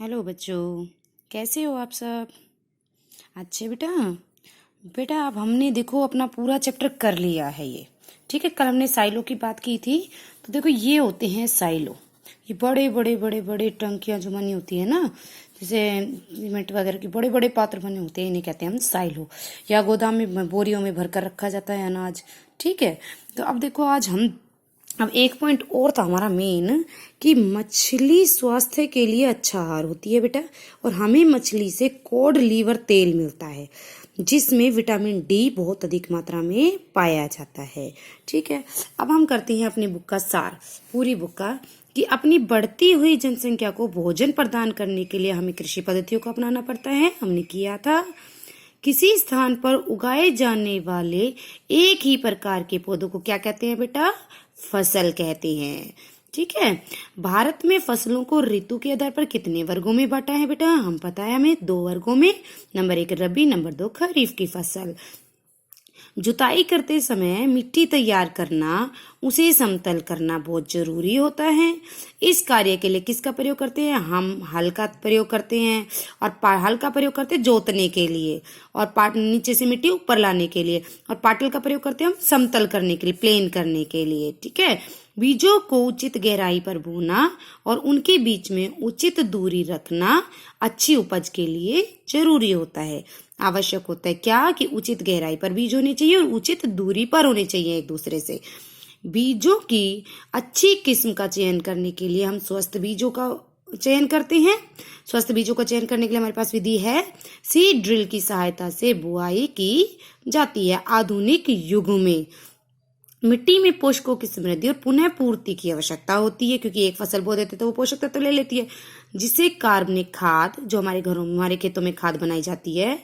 Hello बच्चों, कैसे हो आप सब। अच्छे बेटा। बेटा अब हमने देखो अपना पूरा चैप्टर कर लिया है ये। ठीक है, कल हमने साइलो की बात की थी। तो देखो ये होते हैं साइलो। ये बड़े बड़े बड़े बड़े टंकियां जो बनी होती है ना, जैसे सीमेंट वगैरह के बड़े बड़े पात्र बने होते हैं, इन्हें कहते हैं हम साइलो। या गोदाम में बोरियों में भर कर रखा जाता है अनाज। ठीक है, तो अब देखो आज हम अब एक पॉइंट और था हमारा मेन, कि मछली स्वास्थ्य के लिए अच्छा आहार होती है बेटा। और हमें मछली से कॉड लीवर तेल मिलता है, जिसमें विटामिन डी बहुत अधिक मात्रा में पाया जाता है। ठीक है, अब हम करते हैं अपनी बुक का सार, पूरी बुक का, कि अपनी बढ़ती हुई जनसंख्या को भोजन प्रदान करने के लिए हमें कृषि पद्धतियों को अपनाना पड़ता है। हमने किया था किसी स्थान पर उगाए जाने वाले एक ही प्रकार के पौधों को क्या कहते हैं बेटा, फसल कहते हैं। ठीक है, भारत में फसलों को ऋतु के आधार पर कितने वर्गों में बांटा है बेटा, हम पता है हमें 2 वर्गों में। नंबर 1 रबी, नंबर 2 खरीफ की फसल। जुताई करते समय मिट्टी तैयार करना, उसे समतल करना बहुत जरूरी होता है। इस कार्य के लिए किसका प्रयोग करते हैं, हम हल का प्रयोग करते हैं। और हल का प्रयोग करते हैं जोतने के लिए, और नीचे से मिट्टी ऊपर लाने के लिए। और पाटल का प्रयोग करते हैं हम समतल करने के लिए, प्लेन करने के लिए। ठीक है, बीजों को उचित गहराई पर बोना और उनके बीच में उचित दूरी रखना अच्छी उपज के लिए जरूरी होता है। आवश्यक होता है क्या, कि उचित गहराई पर बीज होने चाहिए और उचित दूरी पर होने चाहिए एक दूसरे से। बीजों की अच्छी किस्म का चयन करने के लिए हम स्वस्थ बीजों का चयन करते हैं। स्वस्थ बीजों का चयन करने के लिए हमारे पास विधि है, सीड ड्रिल की सहायता से बुआई की जाती है। आधुनिक युग में मिट्टी में पोषकों की समृद्धि और पुनः पूर्ति की आवश्यकता होती है, क्योंकि एक फसल बो देते तो वो पोषक तत्व ले लेती है, जिसे कार्बनिक खाद, जो हमारे घरों में हमारे खेतों में खाद बनाई जाती है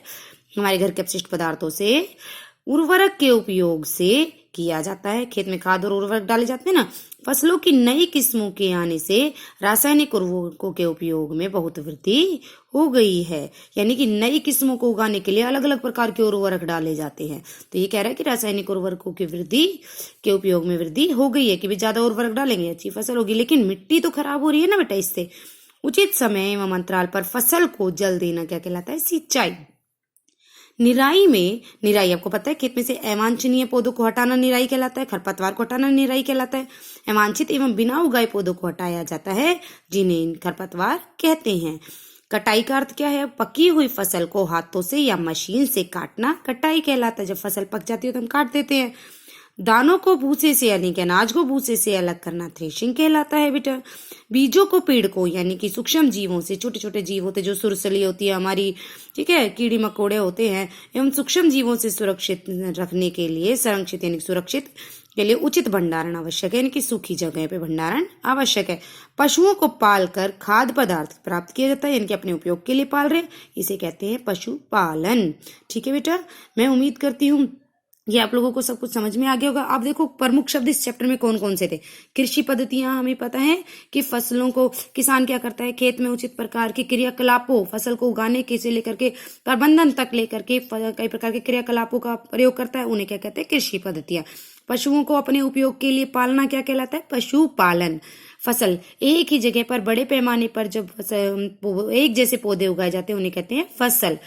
हमारे घर के अपशिष्ट पदार्थों से, उर्वरक के उपयोग से किया जाता है। खेत में खाद और उर्वरक डाले जाते हैं ना। फसलों की नई किस्मों के आने से रासायनिक उर्वरकों के उपयोग में बहुत वृद्धि हो गई है, यानी कि नई किस्मों को उगाने के लिए अलग अलग प्रकार के उर्वरक डाले जाते हैं। तो ये कह रहा है कि रासायनिक उर्वरकों की वृद्धि के उपयोग में वृद्धि हो गई है, कि भी ज्यादा उर्वरक डालेंगे अच्छी फसल होगी। लेकिन मिट्टी तो खराब हो रही है ना बेटा इससे। उचित समय एवं अंतराल पर फसल को जल देना क्या कहलाता है, सिंचाई। निराई आपको पता है, खेत में से अवांछनीय पौधों को हटाना निराई कहलाता है। खरपतवार को हटाना निराई कहलाता है। अवांछित एवं बिना उगाए पौधों को हटाया जाता है, जिन्हें खरपतवार कहते हैं। कटाई का अर्थ क्या है, पकी हुई फसल को हाथों से या मशीन से काटना कटाई कहलाता है। जब फसल पक जाती है तो हम काट देते हैं। दानों को भूसे से, यानी कि अनाज को भूसे से अलग करना थ्रेशिंग कहलाता है बेटा। बीजों को पीड़कों यानी कि सूक्ष्म जीवों से, छोटे छोटे जीव होते जो सुरसली होती है हमारी, ठीक है, कीड़ी मकोड़े होते हैं, एवं सूक्ष्म जीवों से सुरक्षित रखने के लिए, संरक्षित यानी सुरक्षित के लिए उचित भंडारण आवश्यक है, यानी कि सूखी जगह पे भंडारण आवश्यक है। पशुओं को पाल कर खाद्य पदार्थ प्राप्त किया जाता है, यानी कि अपने उपयोग के लिए पाल रहे, इसे कहते हैं पशुपालन। ठीक है बेटा, मैं उम्मीद करती हूँ ये आप लोगों को सब कुछ समझ में आ गया होगा। आप देखो प्रमुख शब्द इस चैप्टर में कौन कौन से थे। कृषि पद्धतियां, हमें पता है कि फसलों को किसान क्या करता है, खेत में उचित प्रकार के क्रियाकलापों, फसल को उगाने के से लेकर के प्रबंधन तक लेकर के कई प्रकार के क्रियाकलापों का प्रयोग करता है, उन्हें क्या कहते हैं, कृषि पद्धतियां। पशुओं को अपने उपयोग के लिए पालना क्या कहलाता है, पशुपालन। फसल एक ही जगह पर बड़े पैमाने पर जब एक जैसे पौधे उगाए जाते हैं उन्हें कहते हैं फसल।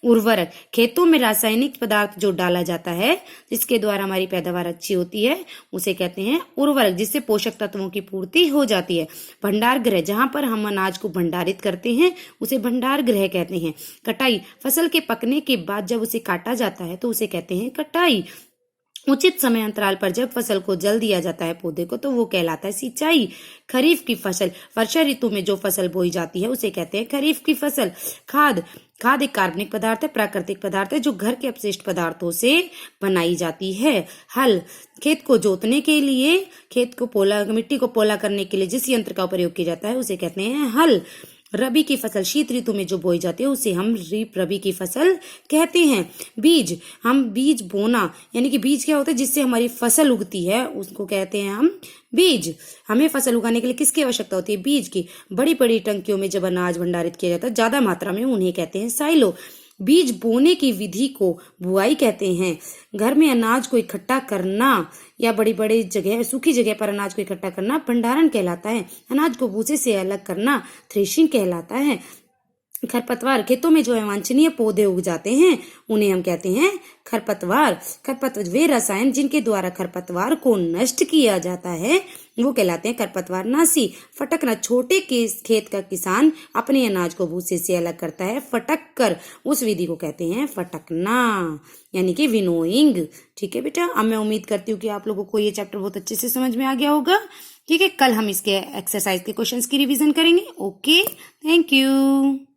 उर्वरक, खेतों में रासायनिक पदार्थ जो डाला जाता है जिसके द्वारा हमारी पैदावार अच्छी होती है, उसे कहते हैं उर्वरक, जिससे पोषक तत्वों की पूर्ति हो जाती है। भंडार गृह, जहां पर हम अनाज को भंडारित करते हैं उसे भंडार गृह कहते हैं। कटाई, फसल के पकने के बाद जब उसे काटा जाता है तो उसे कहते हैं कटाई। उचित समय अंतराल पर जब फसल को जल दिया जाता है पौधे को, तो वो कहलाता है सिंचाई। खरीफ की फसल, वर्षा ऋतु में जो फसल बोई जाती है उसे कहते हैं खरीफ की फसल। खाद एक कार्बनिक पदार्थ है, प्राकृतिक पदार्थ है, जो घर के अपशिष्ट पदार्थों से बनाई जाती है। हल, खेत को जोतने के लिए, खेत को मिट्टी को पोला करने के लिए जिस यंत्र का प्रयोग किया जाता है उसे कहते हैं हल। रबी की फसल, शीत ऋतु में जो बोई जाती है उसे हम रबी की फसल कहते हैं। बीज, हम बीज बोना, यानी कि बीज क्या होता है, जिससे हमारी फसल उगती है उसको कहते हैं हम बीज। हमें फसल उगाने के लिए किसकी आवश्यकता होती है, बीज की। बड़ी बड़ी टंकियों में जब अनाज भंडारित किया जाता है ज्यादा मात्रा में, उन्हें कहते हैं साइलो। बीज बोने की विधि को बुआई कहते हैं। घर में अनाज को इकट्ठा करना या बड़ी बड़ी जगह, सूखी जगह पर अनाज को इकट्ठा करना भंडारण कहलाता है। अनाज को भूसे से अलग करना थ्रेशिंग कहलाता है। खरपतवार, खेतों में जो अवांछनीय पौधे उग जाते हैं उन्हें हम कहते हैं खरपतवार। खरपतवार वे रसायन जिनके द्वारा खरपतवार को नष्ट किया जाता है वो कहलाते हैं खरपतवार नाशी। फटकना, छोटे खेत का किसान अपने अनाज को भूसे से अलग करता है फटक कर, उस विधि को कहते हैं फटकना, यानी कि विनोइंग। ठीक है बेटा, अब मैं उम्मीद करती हूँ कि आप लोगों को ये चैप्टर बहुत अच्छे से समझ में आ गया होगा। ठीक है, कल हम इसके एक्सरसाइज के क्वेश्चंस की रिवीजन करेंगे। Okay, thank you.